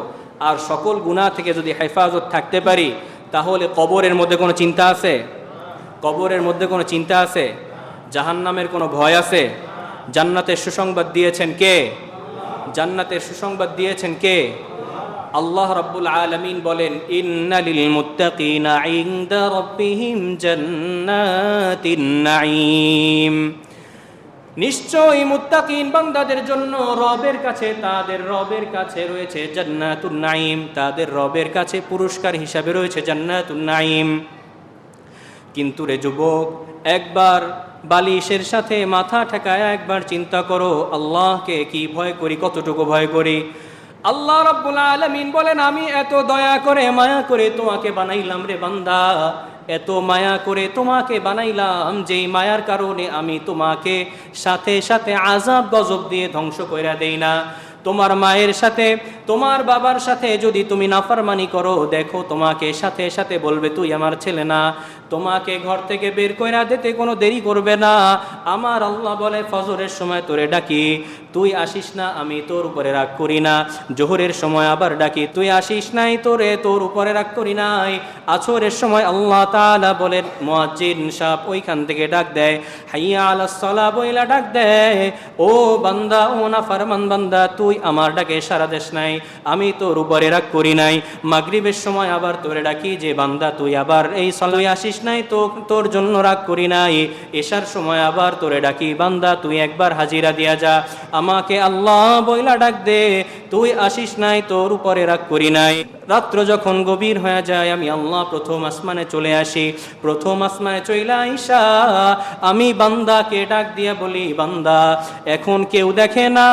[SPEAKER 1] আর সকল গুনাহ থেকে যদি হেফাজত থাকতে পারি তাহলে কবরের মধ্যে কোনো চিন্তা আছে? কবরের মধ্যে কোনো চিন্তা আছে? জাহান্নামের কোনো ভয় আছে? জান্নাতের সুসংবাদ দিয়েছেন কে? জান্নাতের সুসংবাদ দিয়েছেন কে? আল্লাহ রাব্বুল আলামিন বলেন ইন্না লিল মুত্তাকিনা ইনদা রাব্বিহিম জান্নাতিন নাঈম, নিশ্চয়ই মুত্তাকিন বান্দাদের জন্য রবের কাছে, তাদের রবের কাছে রয়েছে জান্নাতুন নাঈম, তাদের রবের কাছে পুরস্কার হিসাবে রয়েছে জান্নাতুন নাঈম। কিন্তু রে যুবক, একবার বালিশের সাথে মাথা ঠেকায় একবার চিন্তা করো আল্লাহকে কি ভয় করি, কতটুকু ভয় করি। আল্লাহ রাব্বুল আলামিন বলেন আমি এত দয়া করে মায়া করে তোমাকে বানাইলাম রে বান্দা, এত মায়া করে তোমাকে বানাইলাম যেই মায়ার কারণে আমি তোমাকে সাথে সাথে আযাব গজব দিয়ে ধ্বংস কইরা দেই না। তোমার মায়ের সাথে তোমার বাবার সাথে যদি তুমি নাফরমানি করো, দেখো তোমাকে সাথে সাথে বলবে তুই আমার ছেলে না, তোমাকে ঘর থেকে বের কইরা দিতে কোনো দেরি করবে না। আমার আল্লাহ বলে ফজরের সময় তোরে ডাকি তুই আসিস না, আমি তোর উপরে রাগ করি না। জোহরের সময় আবার ডাকি তুই আসিস নাই, তোর উপরে রাগ করি নাই। আসরের সময় আল্লাহ তাআলা বলেন মুয়াজ্জিন সাহেব ওইখান থেকে ডাক দেয়, হাইয়া আলাস সালাহ বইলা ডাক দেয়, ও বান্দা, ও নাফরমান বান্দা, তুই আমার ডাকে সাড়া দেস নাই, আমি তোর উপরে রাগ করি নাই। মাগরিবের সময় আবার তোরে ডাকি যে বান্দা তুই আবার এই সালাহ আসিস নাই, তো তোর জন্য রাগ করি নাই। এশার সময় আবার তোরে ডাকি বান্দা তুই একবার হাজিরা দিয়া যা, আমাকে আল্লাহ বইলা ডাক দে, তুই আসিস নাই, তোর উপরে রাগ করি নাই। রাত্র যখন গভীর হয়ে যায় আমি আল্লাহ প্রথম আসমানে চলে আসি। প্রথম আসমানে চইলা আইসা আমি বান্দাকে ডাক দিয়া বলি বান্দা এখন কেউ দেখে না,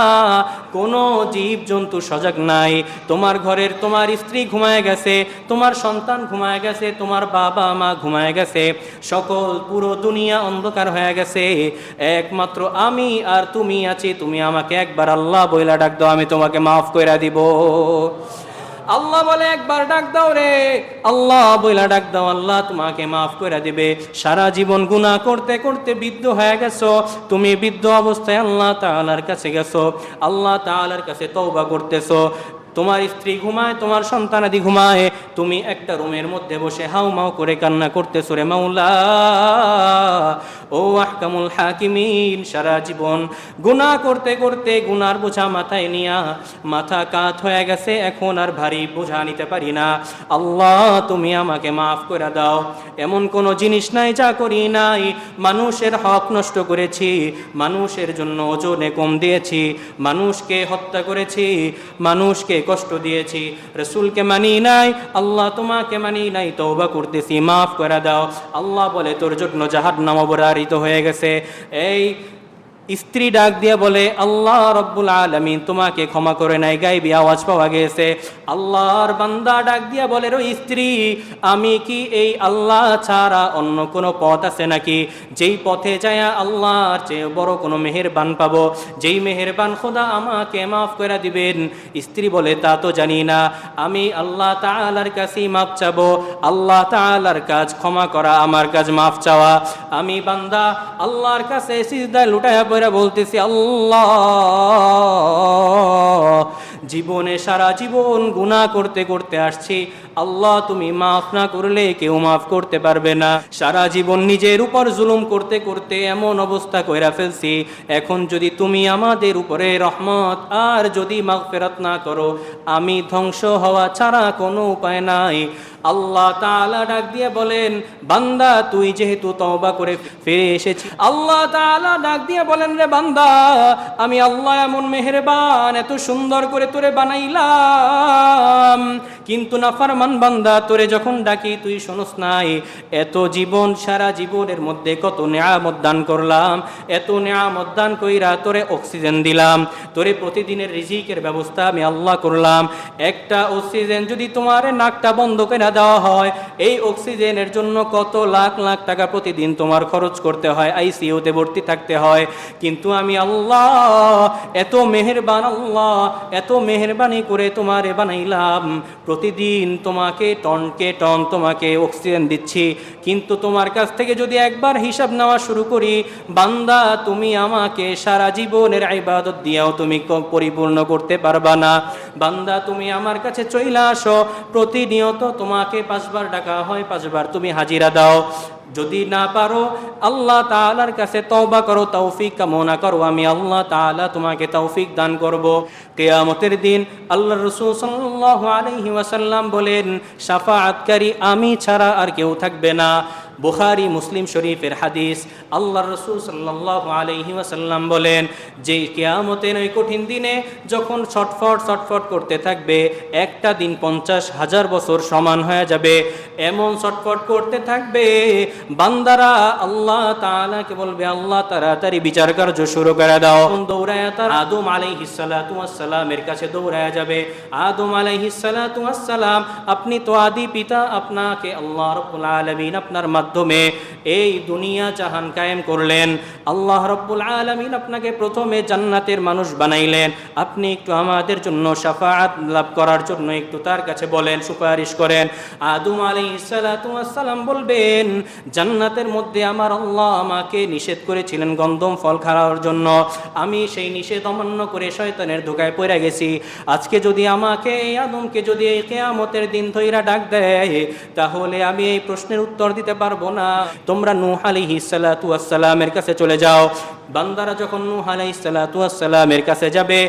[SPEAKER 1] কোনো জীব জন্তু সজাগ নাই, তোমার ঘরের তোমার স্ত্রী ঘুমায় গেছে, তোমার সন্তান ঘুমায় গেছে, তোমার বাবা মা ঘুমায় গেছে, সকল পুরো দুনিয়া অন্ধকার হয়ে গেছে, একমাত্র আমি আর তুমি আছি। তুমি আমাকে একবার আল্লাহ বইলা ডাক দাও, আমি তোমাকে মাফ কইরা দিব। আল্লাহ বলে একবার ডাক দাও রে, আল্লাহ বইলা ডাক দাও, আল্লাহ তোমাকে মাফ করে দিবে। সারা জীবন গুনাহ করতে করতে বৃদ্ধ হয়ে গেছো, তুমি বৃদ্ধ অবস্থায় আল্লাহ তাআলার কাছে গেছো, আল্লাহ তাআলার কাছে তওবা করতেছো। তোমার স্ত্রী ঘুমায়, তোমার সন্তানাদি ঘুমায়, তুমি একটা রুমের মধ্যে বসে হাউমাউ করে কান্না করতেছো রে মাওলা। ও আহকামুল হাকিমিন, সারা জীবন গুনাহ করতে করতে গুনার বোঝা মাথায় নিয়া মাথা কাত হয়ে গেছে, এখন আর ভারী বোঝা নিতে পারি না। আল্লাহ তুমি আমাকে মাফ করে দাও। এমন কোনো জিনিস নাই যা করি নাই, মানুষের হক নষ্ট করেছি, মানুষের জন্য ওজনে কম দিয়েছি, মানুষকে হত্যা করেছি, মানুষকে কষ্ট দিয়েছি, রাসূলকে মানি নাই, আল্লাহ তোমাকে মানি নাই, তওবা করতেছি, মাফ করে দাও। আল্লাহ বলে তোর জন্য জাহান্নাম অবধারিত হয়ে গেছে। এই স্ত্রী ডাক দিয়ে বলে, আল্লাহ রব্বুল আলামিন তোমাকে ক্ষমা করে নাই। গায়বী আওয়াজ পাওয়া গেছে। আল্লাহর বান্দা ডাক দিয়া বলে, ও স্ত্রী, আমি কি এই আল্লাহ ছাড়া অন্য কোনো পথ আছে নাকি, যেই পথে যায় আল্লাহর চেয়ে বড় কোনো মেহেরবান পাবো, যেই মেহেরবান খোদা আমাকে মাফ করে দিবেন? স্ত্রী বলে, তা তো জানি না, আমি আল্লাহ তাআলার কাছেই মাফ চাবো। আল্লাহ তাআলার কাজ ক্ষমা করা, আমার কাজ মাফ চাওয়া। আমি বান্দা আল্লাহর কাছে সিজদায় লুটায়া পড়ে বলতেছি, আল্লাহ, জীবনে সারা জীবন গুনাহ করতে করতে আসছি, আল্লাহ তুমি মাফ না করলে কেউ মাফ করতে পারবে না। সারা জীবন নিজের উপর জুলুম করতে করতে এমন অবস্থা কইরা ফেলছি, এখন যদি তুমি আমাদের উপরে রহমত আর যদি মাগফিরাত না করো, আমি ধ্বংস হওয়া ছাড়া কোনো উপায় নাই। আল্লাহ তাআলা ডাক দিয়ে বলেন, বান্দা তুই যেহেতু তওবা করে ফিরে এসেছি, আল্লাহ তাআলা ডাক দিয়ে বলেন, রে বান্দা, আমি আল্লাহ এমন মেহেরবান, এত সুন্দর করে তোরে বানাইলাম, কিন্তু নাফরমান বান্দা তোরে যখন ডাকি তুই শোনস নাই। এত জীবন, সারা জীবনের মধ্যে কত নিয়ামত দান করলাম, এত নিয়ামত দান কইরা তোরে অক্সিজেন দিলাম, তোরে প্রতিদিনের রিজিকের ব্যবস্থা আমি আল্লাহ করলাম। একটা অক্সিজেন যদি তোমার নাকটা বন্ধ করে দেওয়া হয়, এই অক্সিজেনের জন্য কত লাখ লাখ টাকা প্রতিদিন তোমার খরচ করতে হয়, আইসিইউতে ভর্তি থাকতে হয়। কিন্তু আমি আল্লাহ এত মেহেরবান, আল্লাহ এত মেহেরবানি করে তোমারে বানাইলাম, প্রতিদিন তোমাকে টনকে টন তোমাকে অক্সিজেন দিচ্ছি, কিন্তু তোমার কাছ থেকে যদি একবার হিসাব নেওয়া শুরু করি, বান্দা তুমি আমাকে সারা জীবনের ইবাদত দিয়েও তুমি পরিপূর্ণ করতে পারবা না। বান্দা তুমি আমার কাছে চলে আসো, প্রতিনিয়ত তোমাকে 5 বার ডাকা হয়, 5 বার তুমি হাজিরা দাও। যদি না পারো আল্লাহ তাআলার কাছে তওবা করো, তৌফিক কামনা করো, আমি আল্লাহ তাআলা তোমাকে তৌফিক দান করব। কিয়ামতের দিন আল্লাহর রাসূল সাল্লাল্লাহু আলাইহি ওয়াসাল্লাম বলেন, শাফাআতকারী আমি ছাড়া আর কেউ থাকবে না। বুখারী মুসলিম শরীফের হাদিস। আল্লাহর রাসূল সাল্লাল্লাহু আলাইহি ওয়াসাল্লাম বলেন যে কিয়ামতের ওই কঠিন দিনে যখন ছটফট ছটফট করতে থাকবে, একটা দিন 50,000 বছর সমান হয়ে যাবে, এমন ছটফট করতে থাকবে, বান্দারা আল্লাহ তাআলাকে বলবে, আল্লাহ তাড়াতাড়ি বিচার কার্য শুরু করে দাও। দৌড়ায়া তার আদম আলাইহিস সালাতু ওয়াস সালামের কাছে দৌড়ায়া যাবে। আদম আলাইহিস সালাতু ওয়াস সালাম, আপনি তো আদি পিতা, আপনাকে আল্লাহ রাব্বুল আলামিন আপনার মাধ্যমে এই দুনিয়া জাহান কায়েম করলেন। আল্লাহ রাব্বুল আলামিন আপনাকে প্রথমে জান্নাতের মানুষ বানাইলেন, আপনি একটু আমাদের জন্য শাফাআত লাভ করার জন্য একটু তার কাছে বলেন, সুপারিশ করেন। আদম আলাইহিস সালাতু ওয়াস সালাম বলবেন, জান্নাতের মধ্যে আমার আল্লাহ আমাকে নিষেধ করেছিলেন গন্ধম ফল খাওয়ার জন্য, আমি সেই নিষেধ অমান্য করে শয়তানের ধোঁকায় পড়ে গেছি। আজকে যদি আমাকে, এই আদমকে যদি এই কিয়ামতের দিন ধইরা ডাক দেয়, তাহলে আমি এই প্রশ্নের উত্তর দিতে পারবো না। তোমরা নূহ আলাইহিস সালাতু ওয়াস সালামের কাছে চলে যাও। বান্দারা যখন নূহ আলাইহিস সালাতু ওয়াস সালামের কাছে যাবে,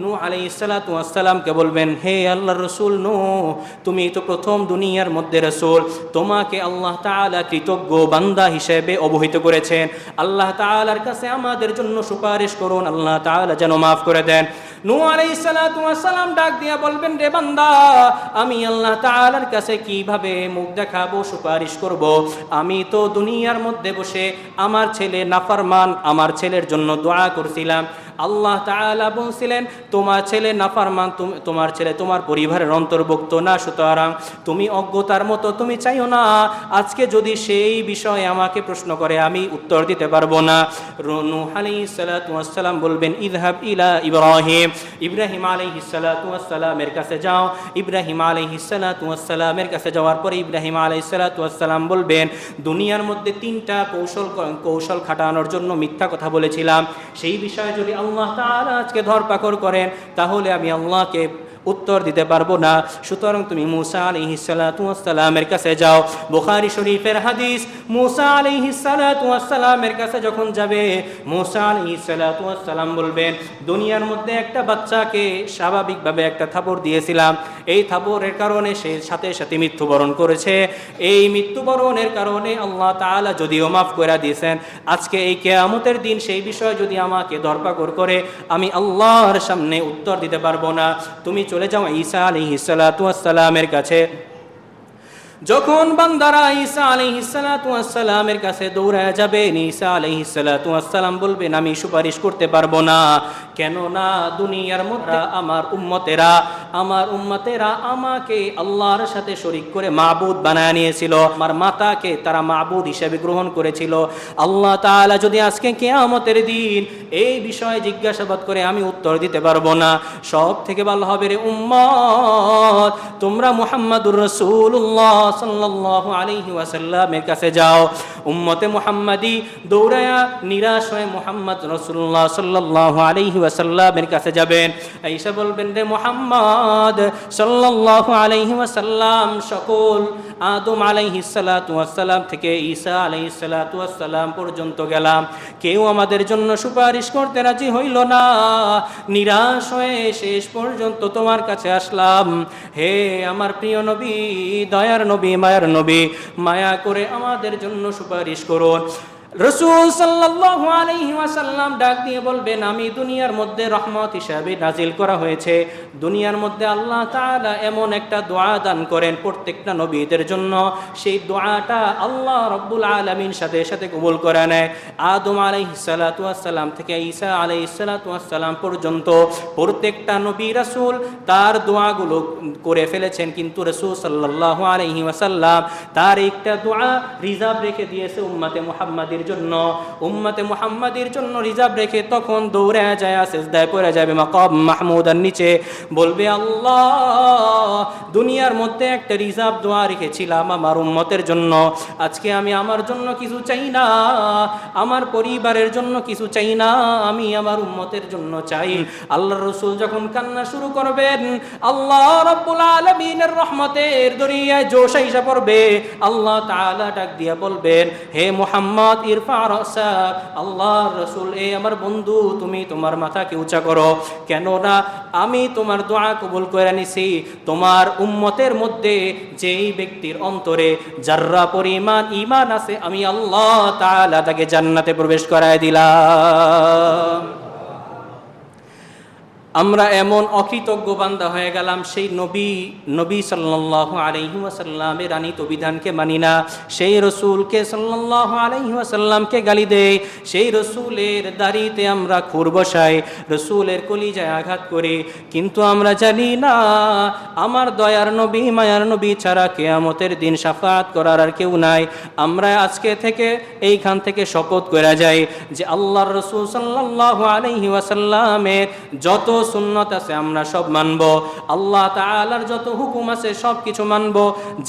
[SPEAKER 1] নূহ আলাইহিস সালাতু ওয়াস সালামকে বলবেন, হে আল্লাহর রাসূল নূহ, তুমি তো প্রথম দুনিয়ার মধ্যে রাসূল, তোমাকে আল্লাহ তাআলা কৃতজ্ঞ বান্দা হিসেবে অবহিত করেছেন, আল্লাহ তাআলার কাছে আমাদের জন্য সুপারিশ করুন, আল্লাহ তাআলা যেন মাফ করে দেন। নূহ আলাইহিস সালাতু ওয়াস সালাম ডাক দিয়া বলবেন, রে বান্দা, আমি আল্লাহ তাআলার কাছে কিভাবে মুখ দেখাবো, সুপারিশ করব? আমি তো দুনিয়ার মধ্যে বসে আমার ছেলে নাফরমান, আমার ছেলের জন্য দোয়া করছিলাম। আল্লাহ তাআলা বলছিলেন, তোমার ছেলে নাফরমান, তোমার ছেলে তোমার পরিবারের অন্তর্ভুক্ত না, সুতরাং তুমি অজ্ঞতার মতো তুমি চাইও না। আজকে যদি সেই বিষয়ে আমাকে প্রশ্ন করে, আমি উত্তর দিতে পারবো না। নূহ আলাইহিস সালাতু ওয়াস সালাম বলবেন, ইযহাব ইলা ইব্রাহিম, ইব্রাহিম আলাইহিস সালাতু ওয়াস সালামের কাছে যাও। ইব্রাহিম আলাইহিস সালাতু ওয়াস সালামের কাছে যাওয়ার পরে ইব্রাহিম আলাইহিস সালাতু ওয়াস সালাম বলবেন, দুনিয়ার মধ্যে 3টা কৌশল খাটানোর জন্য মিথ্যা কথা বলেছিলাম, সেই বিষয়ে যদি আল্লাহ তাআলা আজকে ধরপাকড় করেন, তাহলে আমি আল্লাহকে উত্তর দিতে পারবো না। সুতরাং তুমি মূসা আলাইহিস সালাতু ওয়াস সালামের কাছে যাও। বুখারী শরীফের হাদিস, মূসা আলাইহিস সালাতু ওয়াস সালামের কাছে যখন যাবে, মূসা আলাইহিস সালাতু ওয়াস সালাম বলবেন, দুনিয়ার মধ্যে একটা বাচ্চাকে স্বাভাবিকভাবে একটা থাপড় দিয়েছিলাম, এই থাপড়ের কারণে সে সাথে সাথে মৃত্যুবরণ করেছে। এই মৃত্যুবরণের কারণে আল্লাহ তাআলা যদিও মাফ করে দিয়েছেন, আজকে এই কিয়ামতের দিন সেই বিষয়ে যদি আমাকে ধরপাকড় করে, আমি আল্লাহর সামনে উত্তর দিতে পারবো না। তুমি চলে যাও ঈসা আলাইহিস সালাতু ওয়াস সালামের কাছে। যখন বান্দারা ঈসা আলাইহিস সালাতু ওয়াস সালামের কাছে দৌড়ায় যাবেন, ঈসা আলাইহিস সালাতু ওয়াস সালাম বলবেন আমি সুপারিশ করতে পারবো না, কেননা দুনিয়ার মধ্যে আমার উম্মতেরা আমাকে আল্লাহর সাথে শরীক করে মাবুদ বানায় নিয়েছিল, আমার মাতাকে তারা মাবুদ হিসেবে গ্রহণ করেছিল। আল্লাহ তাআলা যদি আজকে কিয়ামতের দিন এই বিষয়ে জিজ্ঞাসাবাদ করে আমি উত্তর দিতে পারবো না, সব থেকে ভালো হবে রে উম্মত তোমরা মুহাম্মাদুর রাসূলুল্লাহ সাল্লাল্লাহু আলাইহি ওয়াসাল্লামের কাছে যাও। উম্মতে মুহাম্মাদি দৌড়ায়া নিরাশ হয়ে মুহাম্মদ রাসূলুল্লাহ সাল্লাল্লাহু আলাইহি ওয়াসাল্লামের কাছে যাবেন, আয়েশা বলবেন রে মুহাম্মদ সাল্লাল্লাহু আলাইহি ওয়াসাল্লাম সকল আদম আলাইহিস সালাতু ওয়াস সালাম থেকে ঈসা আলাইহিস সালাতু ওয়াস সালাম পর্যন্ত গেলাম, কেউ আমাদের জন্য সুপারিশ করতে রাজি হইল না, নিরাশ হয়ে শেষ পর্যন্ত তোমার কাছে আসলাম। হে আমার প্রিয় নবী, দয়ার নবী, মায়ার নবী, মায়া করে আমাদের জন্য সুপারিশ করুন। রাসূল সাল্লাল্লাহু আলাইহি ওয়াসাল্লাম ডাক দিয়ে বলবেন আমি দুনিয়ার মধ্যে রহমত হিসাবে নাজিল করা হয়েছে। দুনিয়ার মধ্যে আল্লাহ তাআলা এমন একটা দোয়া দান করেন প্রত্যেকটা নবীদের জন্য, সেই দোয়াটা আল্লাহ রাব্বুল আলামিন সাথে সাথে কবুল করে নেয়। আদম আলাইহিস সালাতু ওয়াস সালাম থেকে ঈসা আলাইহিস সালাতু ওয়াস সালাম পর্যন্ত প্রত্যেকটা নবী রাসূল তার দোয়াগুলো করে ফেলেছেন, কিন্তু রাসূল সাল্লাল্লাহু আলাইহি ওয়াসাল্লাম তার একটা দোয়া রিজার্ভ রেখে দিয়েছে উম্মতে মুহাম্মাদের জন্য। উম্মতে মুহাম্মাদের জন্য রিজার্ভ রেখে তখন দৌড়ে যায়, সিজদায় পড়ে যাবে মাকাম মাহমুদার নিচে, বলবে আল্লাহ দুনিয়ার মধ্যে একটা রিজার্ভ দোয়া রেখেছিলাম আমার উম্মতের জন্য, আজকে আমি আমার জন্য কিছু চাই না, আমার পরিবারের জন্য কিছু চাই না, আমি আমার উম্মতের জন্য চাই। আল্লাহর রাসূল যখন কান্না শুরু করবেন, আল্লাহ রাব্বুল আলামিনের রহমতের দরিয়ায় জোশ আইসা পড়বে। আল্লাহ তাআলা ডাক দিয়া বলবেন হে মুহাম্মদ ইরফা রাসাক, আল্লাহর রাসূল এ আমার বন্ধু তুমি তোমার মাথাকে উঁচা করো, কেননা আমি তোমার দোয়া কবুল করে নিছি। তোমার উম্মতের মধ্যে যেই ব্যক্তির অন্তরে যাররা পরিমাণ ঈমান আছে আমি আল্লাহ তাআলা তাকে জান্নাতে প্রবেশ করায় দিলাম। আমরা এমন অকৃতজ্ঞ বান্দা হয়ে গেলাম, সেই নবী সাল্লাল্লাহু আলাইহি ওয়াসাল্লামের আনিত বিধানকে মানি না, সেই রসুলকে সাল্লাল্লাহু আলাইহি ওয়াসাল্লামকে গালি দেই, সেই রসুলের দাড়িতে আমরা খুর বসাই, রসুলের কলিজায় আঘাত করি, কিন্তু আমরা জানি না আমার দয়ার নবী মায়ার নবী ছাড়া কিয়ামতের দিন শাফাআত করার আর কেউ নাই। আমরা আজকে থেকে এইখান থেকে শপথ করে যাই যে আল্লাহর রসুল সাল্লাল্লাহু আলাইহি ওয়াসাল্লামের যত সুন্নত আছে আমরা সব মানব, আল্লাহ তাআলার যত হুকুম আছে সব কিছু মানব।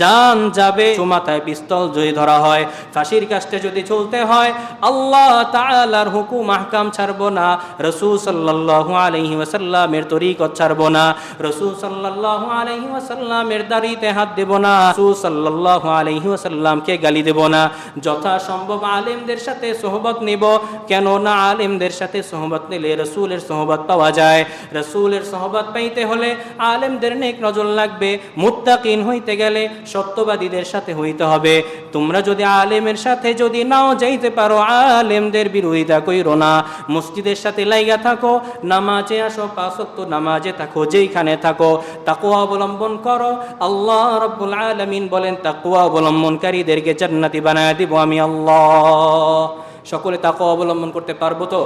[SPEAKER 1] জান যাবে, মাথায় পিস্তল যদি ধরা হয়, ফাঁসির কাস্টে যদি চলতে হয়, আল্লাহ তাআলার হুকুম আহকাম ছাড়ব না, রাসূল সাল্লাল্লাহু আলাইহি ওয়াসাল্লামের তরিকত ছাড়ব না, রাসূল সাল্লাল্লাহু আলাইহি ওয়াসাল্লামের দাড়িতে হাত দেব না, রাসূল সাল্লাল্লাহু আলাইহি ওয়াসাল্লামকে গালি দেব না। যথাসম্ভব আলেমদের সাথে সোহবত নিব, কেননা আলেমদের সাথে সোহবত নিলে রাসূলের সোহবত পাওয়া যায়। রাসূলের সোহবত পাইতে হলে আলেমদের নেক নজর লাগবে, মুত্তাকিন হইতে গেলে সত্যবাদীদের সাথে হইতে হবে। তোমরা যদি আলেমের সাথে যদি নাও যাইতে পারো, আলেমদের বিরোধিতা কইরো না, মসজিদের সাথে লাইগা থাকো, নামাজে আসো, পাঁচ ওয়াক্ত নামাজে থাকো, যেইখানে থাকো তাকওয়া অবলম্বন করো। আল্লাহ রাব্বুল আলামিন বলেন তাকওয়া অবলম্বনকারীদেরকে জান্নাতি বানায় দিব আমি আল্লাহ। সকলে তাকওয়া অবলম্বন করতে পারবো তো?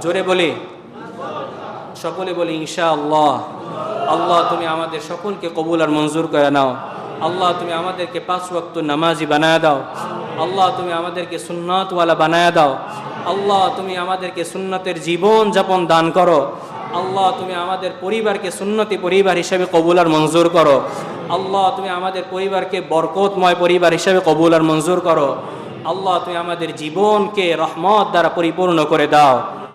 [SPEAKER 1] জোরে বলি, সকলে বলি ইনশাআল্লাহ। আল্লাহ তুমি আমাদের সকলকে কবুল আর মঞ্জুর করে নাও। আল্লাহ তুমি আমাদেরকে পাঁচ ওয়াক্ত নামাজি বানায় দাও। আল্লাহ তুমি আমাদেরকে সুন্নাতওয়ালা বানায় দাও। আল্লাহ তুমি আমাদেরকে সুন্নতের জীবন যাপন দান করো। আল্লাহ তুমি আমাদের পরিবারকে সুন্নতি পরিবার হিসেবে কবুল আর মঞ্জুর করো। আল্লাহ তুমি আমাদের পরিবারকে বরকতময় পরিবার হিসেবে কবুল আর মঞ্জুর করো। আল্লাহ তুমি আমাদের জীবনকে রহমত দ্বারা পরিপূর্ণ করে দাও।